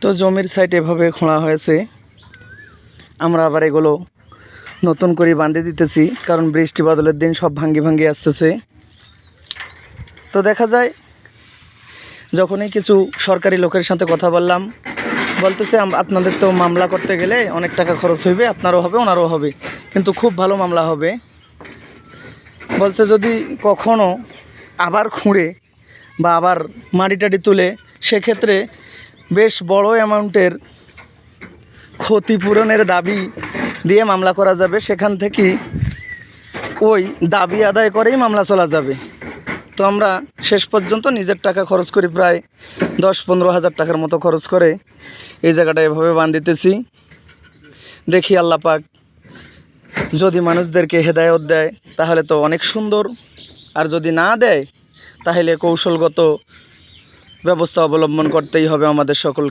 তো জমির সাইড এভাবে খোঁড়া হয়েছে। আমরা আবার এগুলো নতুন করে বাঁধে দিতেছি, কারণ বৃষ্টি বাদলের দিন সব ভাঙ্গি আসতেছে। তো দেখা যায় যখনই কিছু সরকারি লোকের সাথে কথা বললাম, বলতেছে আপনাদের তো মামলা করতে গেলে অনেক টাকা খরচ হইবে, আপনারও হবে ওনারও হবে, কিন্তু খুব ভালো মামলা হবে। বলছে যদি কখনো আবার খুঁড়ে বা আবার মাটি টাটি তুলে, সেক্ষেত্রে বেশ বড় অ্যামাউন্টের ক্ষতিপূরণের দাবি দিয়ে মামলা করা যাবে। সেখান থেকে ওই দাবি আদায় করেই মামলা চলা যাবে। তো আমরা শেষ পর্যন্ত নিজের টাকা খরচ করি, প্রায় 10-15 হাজার টাকার মতো খরচ করে এই জায়গাটা এভাবে বাঁধিতেছি। দেখি আল্লাহ পাক যদি মানুষদেরকে হেদায়েত দেয় তাহলে তো অনেক সুন্দর, আর যদি না দেয় তাহলে কৌশলগত ব্যবস্থা অবলম্বন করতেই হবে আমাদের সকলকে।